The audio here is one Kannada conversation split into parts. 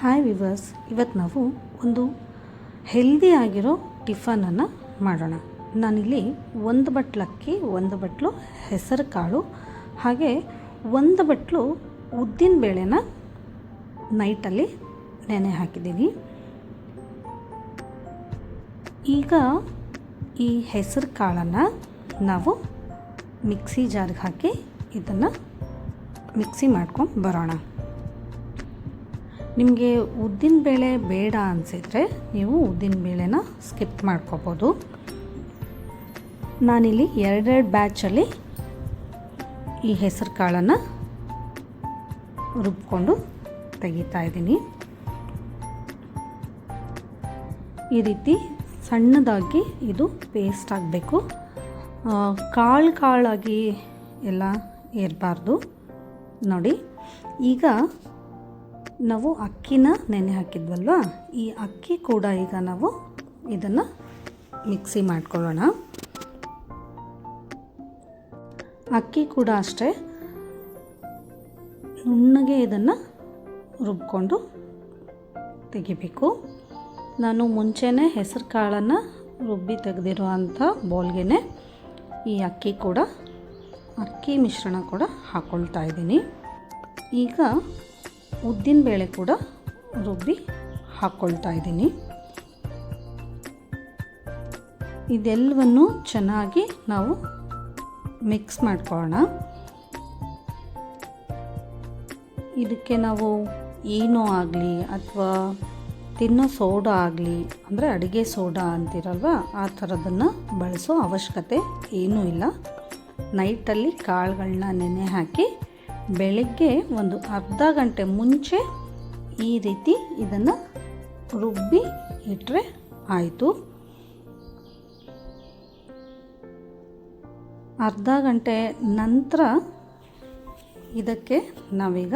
ಹಾಯ್ ವಿವರ್ಸ್, ಇವತ್ತು ನಾವು ಒಂದು ಹೆಲ್ದಿ ಆಗಿರೋ ಟಿಫನನ್ನು ಮಾಡೋಣ. ನಾನಿಲ್ಲಿ ಒಂದು ಬಟ್ಲು ಅಕ್ಕಿ, ಒಂದು ಬಟ್ಲು ಹೆಸರು ಕಾಳು, ಹಾಗೆ ಒಂದು ಬಟ್ಲು ಉದ್ದಿನ ಬೇಳೆನ ನೈಟಲ್ಲಿ ನೆನೆ ಹಾಕಿದ್ದೀನಿ. ಈಗ ಈ ಹೆಸರು ಕಾಳನ್ನು ನಾವು ಮಿಕ್ಸಿ ಜಾರ್ಗೆ ಹಾಕಿ ಇದನ್ನು ಮಿಕ್ಸಿ ಮಾಡ್ಕೊಂಡು ಬರೋಣ. ನಿಮಗೆ ಉದ್ದಿನ ಬೇಳೆ ಬೇಡ ಅನಿಸಿದರೆ ನೀವು ಉದ್ದಿನ ಬೇಳೆನ ಸ್ಕಿಪ್ ಮಾಡ್ಕೋಬೋದು. ನಾನಿಲ್ಲಿ ಎರಡೆರಡು ಬ್ಯಾಚಲ್ಲಿ ಈ ಹೆಸರು ಕಾಳನ್ನು ರುಬ್ಕೊಂಡು ತೆಗಿತಾ ಇದ್ದೀನಿ. ಈ ರೀತಿ ಸಣ್ಣದಾಗಿ ಇದು ಪೇಸ್ಟ್ ಆಗಬೇಕು. ಕಾಳಾಗಿ ಎಲ್ಲ ಇರಬಾರ್ದು. ನೋಡಿ, ಈಗ ನಾವು ಅಕ್ಕಿನ ನೆನೆ ಹಾಕಿದ್ವಲ್ವ, ಈ ಅಕ್ಕಿ ಕೂಡ ಈಗ ನಾವು ಇದನ್ನು ಮಿಕ್ಸಿ ಮಾಡ್ಕೊಳ್ಳೋಣ. ಅಕ್ಕಿ ಕೂಡ ಅಷ್ಟೇ ನುಣ್ಣಗೆ ಇದನ್ನು ರುಬ್ಕೊಂಡು ತೆಗಿಬೇಕು. ನಾನು ಮುಂಚೆನೇ ಹೆಸರು ಕಾಳನ್ನು ರುಬ್ಬಿ ತೆಗೆದಿರೋ ಅಂಥ ಬೌಲ್ಗೆ ಈ ಅಕ್ಕಿ ಮಿಶ್ರಣ ಕೂಡ ಹಾಕ್ಕೊಳ್ತಾ ಇದ್ದೀನಿ. ಈಗ ಉದ್ದಿನ ಬೇಳೆ ಕೂಡ ರುಬ್ಬಿ ಹಾಕ್ಕೊಳ್ತಾ ಇದ್ದೀನಿ. ಇದೆಲ್ಲವನ್ನು ಚೆನ್ನಾಗಿ ನಾವು ಮಿಕ್ಸ್ ಮಾಡ್ಕೊಳ್ಳೋಣ. ಇದಕ್ಕೆ ನಾವು ಏನೋ ಆಗಲಿ ಅಥವಾ ತಿನ್ನೋ ಸೋಡಾ ಆಗಲಿ, ಅಂದರೆ ಅಡುಗೆ ಸೋಡಾ ಅಂತಿರಲ್ವ, ಆ ಥರದನ್ನು ಬಳಸೋ ಅವಶ್ಯಕತೆ ಏನೂ ಇಲ್ಲ. ನೈಟಲ್ಲಿ ಕಾಳುಗಳನ್ನ ನೆನೆ ಹಾಕಿ ಬೆಳಗ್ಗೆ ಒಂದು ಅರ್ಧ ಗಂಟೆ ಮುಂಚೆ ಈ ರೀತಿ ಇದನ್ನು ರುಬ್ಬಿ ಇಟ್ಟರೆ ಆಯಿತು. ಅರ್ಧ ಗಂಟೆ ನಂತರ ಇದಕ್ಕೆ ನಾವೀಗ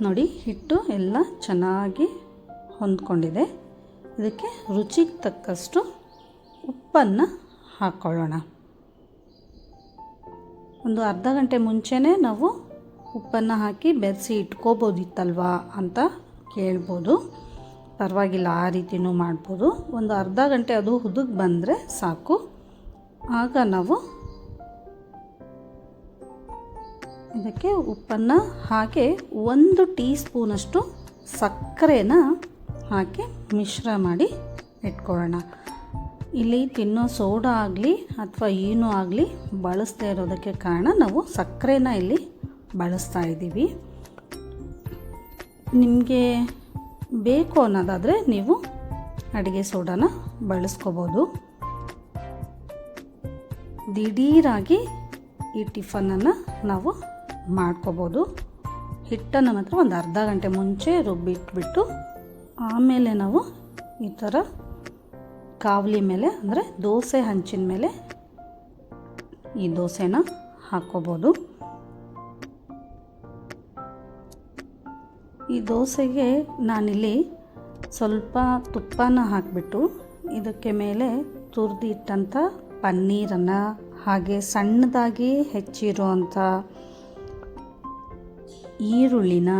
ನೋಡಿ, ಹಿಟ್ಟು ಎಲ್ಲ ಚೆನ್ನಾಗಿ ಹೊಂದ್ಕೊಂಡಿದೆ. ಇದಕ್ಕೆ ರುಚಿಗೆ ತಕ್ಕಷ್ಟು ಉಪ್ಪನ್ನು ಹಾಕ್ಕೊಳ್ಳೋಣ. ಒಂದು ಅರ್ಧ ಗಂಟೆ ಮುಂಚೆನೇ ನಾವು ಉಪ್ಪನ್ನು ಹಾಕಿ ಬೆರೆಸಿ ಇಟ್ಕೋಬೋದಿತ್ತಲ್ವಾ ಅಂತ ಕೇಳ್ಬೋದು. ಪರವಾಗಿಲ್ಲ, ಆ ರೀತಿಯೂ ಮಾಡ್ಬೋದು. ಒಂದು ಅರ್ಧ ಗಂಟೆ ಅದು ಹುದುಗಿ ಬಂದರೆ ಸಾಕು. ಆಗ ನಾವು ಇದಕ್ಕೆ ಉಪ್ಪನ್ನು ಹಾಕಿ 1 ಟೀ ಸ್ಪೂನಷ್ಟು ಸಕ್ಕರೆನ ಹಾಕಿ ಮಿಶ್ರ ಮಾಡಿ ಇಟ್ಕೊಳ್ಳೋಣ. ಇಲ್ಲಿ ತಿನ್ನೋ ಸೋಡಾ ಆಗಲಿ ಅಥವಾ ಏನೂ ಆಗಲಿ ಬಳಸದೇ ಇರೋದಕ್ಕೆ ಕಾರಣ ನಾವು ಸಕ್ಕರೆನ ಇಲ್ಲಿ ಬಳಸ್ತಾ ಇದ್ದೀವಿ. ನಿಮಗೆ ಬೇಕು ಅನ್ನೋದಾದರೆ ನೀವು ಅಡುಗೆ ಸೋಡಾನ ಬಳಸ್ಕೋಬೋದು. ದಿಢೀರಾಗಿ ಈ ಟಿಫನನ್ನು ನಾವು ಮಾಡ್ಕೋಬೋದು. ಹಿಟ್ಟನ್ನು ಮಾತ್ರ ಒಂದು ಅರ್ಧ ಗಂಟೆ ಮುಂಚೆ ರುಬ್ಬಿಟ್ಬಿಟ್ಟು ಆಮೇಲೆ ನಾವು ಈ ಥರ ಕಾವಲಿ ಮೇಲೆ, ಅಂದರೆ ದೋಸೆ ಹಂಚಿನ ಮೇಲೆ ಈ ದೋಸೆನ ಹಾಕ್ಕೋಬೋದು. ಈ ದೋಸೆಗೆ ನಾನಿಲ್ಲಿ ಸ್ವಲ್ಪ ತುಪ್ಪನ ಹಾಕಿಬಿಟ್ಟು ಇದಕ್ಕೆ ಮೇಲೆ ತುರಿದಿಟ್ಟಂಥ ಪನ್ನೀರನ್ನು, ಹಾಗೆ ಸಣ್ಣದಾಗಿ ಹೆಚ್ಚಿರುವಂಥ ಈರುಳ್ಳಿನ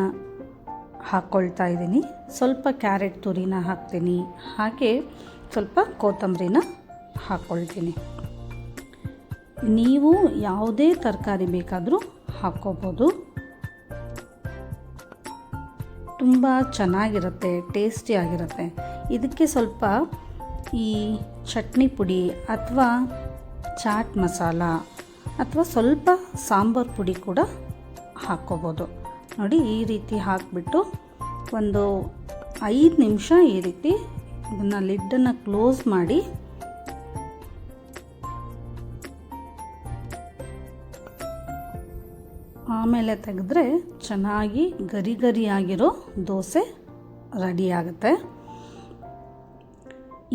ಹಾಕ್ಕೊಳ್ತಾ ಇದ್ದೀನಿ. ಸ್ವಲ್ಪ ಕ್ಯಾರೆಟ್ ತುರಿನ ಹಾಕ್ತೀನಿ, ಹಾಗೆ ಸ್ವಲ್ಪ ಕೊತ್ತಂಬರಿನ ಹಾಕ್ಕೊಳ್ತೀನಿ. ನೀವು ಯಾವುದೇ ತರಕಾರಿ ಬೇಕಾದರೂ ಹಾಕ್ಕೋಬೋದು. ತುಂಬ ಚೆನ್ನಾಗಿರುತ್ತೆ, ಟೇಸ್ಟಿಯಾಗಿರುತ್ತೆ. ಇದಕ್ಕೆ ಸ್ವಲ್ಪ ಈ ಚಟ್ನಿ ಪುಡಿ ಅಥವಾ ಚಾಟ್ ಮಸಾಲ ಅಥವಾ ಸ್ವಲ್ಪ ಸಾಂಬಾರು ಪುಡಿ ಕೂಡ ಹಾಕ್ಕೋಬೋದು. ನೋಡಿ, ಈ ರೀತಿ ಹಾಕಿಬಿಟ್ಟು ಒಂದು 5 ನಿಮಿಷ ಈ ರೀತಿ ಇದನ್ನು ಲಿಡ್ಡನ್ನು ಕ್ಲೋಸ್ ಮಾಡಿ ಆಮೇಲೆ ತೆಗೆದ್ರೆ ಚೆನ್ನಾಗಿ ಗರಿಯಾಗಿರೋ ದೋಸೆ ರೆಡಿ ಆಗುತ್ತೆ.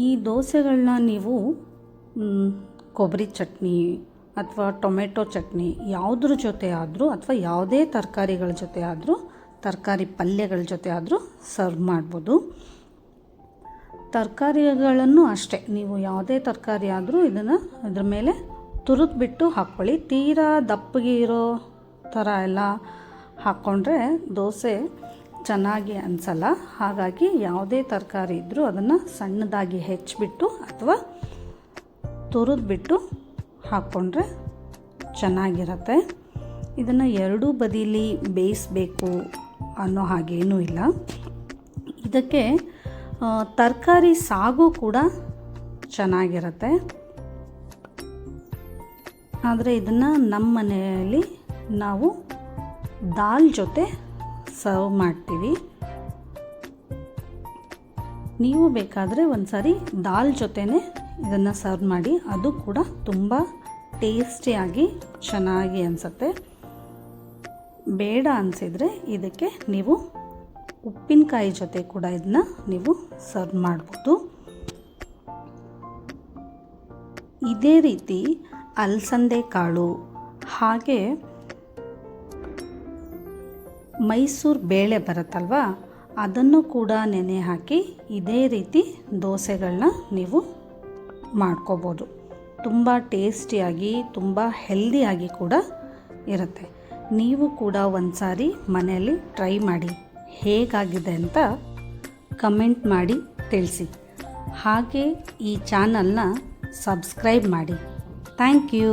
ಈ ದೋಸೆಗಳನ್ನ ನೀವು ಕೊಬ್ಬರಿ ಚಟ್ನಿ ಅಥವಾ ಟೊಮೆಟೊ ಚಟ್ನಿ ಯಾವುದ್ರ ಜೊತೆ ಆದರೂ, ಅಥವಾ ಯಾವುದೇ ತರಕಾರಿಗಳ ಜೊತೆ ಆದರೂ, ತರಕಾರಿ ಪಲ್ಯಗಳ ಜೊತೆ ಆದರೂ ಸರ್ವ್ ಮಾಡ್ಬೋದು. ತರಕಾರಿಗಳನ್ನು ಅಷ್ಟೇ, ನೀವು ಯಾವುದೇ ತರಕಾರಿ ಆದರೂ ಇದನ್ನು ಇದ್ರ ಮೇಲೆ ತುರಿದ್ಬಿಟ್ಟು ಹಾಕ್ಕೊಳ್ಳಿ. ತೀರಾ ದಪ್ಪಗೆ ಇರೋ ಥರ ಎಲ್ಲ ಹಾಕ್ಕೊಂಡ್ರೆ ದೋಸೆ ಚೆನ್ನಾಗಿ ಅನಿಸಲ್ಲ. ಹಾಗಾಗಿ ಯಾವುದೇ ತರಕಾರಿ ಇದ್ದರೂ ಅದನ್ನು ಸಣ್ಣದಾಗಿ ಹೆಚ್ಚಿಬಿಟ್ಟು ಅಥವಾ ತುರಿದ್ಬಿಟ್ಟು ಹಾಕ್ಕೊಂಡ್ರೆ ಚೆನ್ನಾಗಿರುತ್ತೆ. ಇದನ್ನು ಎರಡೂ ಬದಿಲಿ ಬೇಯಿಸಬೇಕು ಅನ್ನೋ ಹಾಗೇನೂ ಇಲ್ಲ. ಇದಕ್ಕೆ ತರಕಾರಿ ಸಾಗು ಕೂಡ ಚೆನ್ನಾಗಿರುತ್ತೆ. ಆದರೆ ಇದನ್ನು ನಮ್ಮ ಮನೆಯಲ್ಲಿ ನಾವು ದಾಲ್ ಜೊತೆ ಸರ್ವ್ ಮಾಡ್ತೀವಿ. ನೀವು ಬೇಕಾದರೆ ಒಂದು ಸಾರಿ ದಾಲ್ ಜೊತೆನೇ ಇದನ್ನು ಸರ್ವ್ ಮಾಡಿ, ಅದು ಕೂಡ ತುಂಬ ಟೇಸ್ಟಿಯಾಗಿ ಚೆನ್ನಾಗಿ ಅನಿಸುತ್ತೆ. ಬೇಡ ಅನಿಸಿದರೆ ಇದಕ್ಕೆ ನೀವು ಉಪ್ಪಿನಕಾಯಿ ಜೊತೆ ಕೂಡ ಇದನ್ನ ನೀವು ಸರ್ವ್ ಮಾಡ್ಬೋದು. ಇದೇ ರೀತಿ ಅಲಸಂದೆ ಕಾಳು ಹಾಗೆ ಮೈಸೂರು ಬೇಳೆ ಬರುತ್ತಲ್ವ, ಅದನ್ನು ಕೂಡ ನೆನೆ ಹಾಕಿ ಇದೇ ರೀತಿ ದೋಸೆಗಳನ್ನ ನೀವು ಮಾಡ್ಕೋಬೋದು. ತುಂಬ ಟೇಸ್ಟಿಯಾಗಿ ತುಂಬ ಹೆಲ್ದಿಯಾಗಿ ಕೂಡ ಇರುತ್ತೆ. ನೀವು ಕೂಡ ಒಂದು ಸಾರಿ ಮನೆಯಲ್ಲಿ ಟ್ರೈ ಮಾಡಿ, ಹೇಗಾಗಿದೆ ಅಂತ ಕಮೆಂಟ್ ಮಾಡಿ ತಿಳಿಸಿ. ಹಾಗೆ ಈ ಚಾನಲ್ನ ಸಬ್ಸ್ಕ್ರೈಬ್ ಮಾಡಿ. Thank you.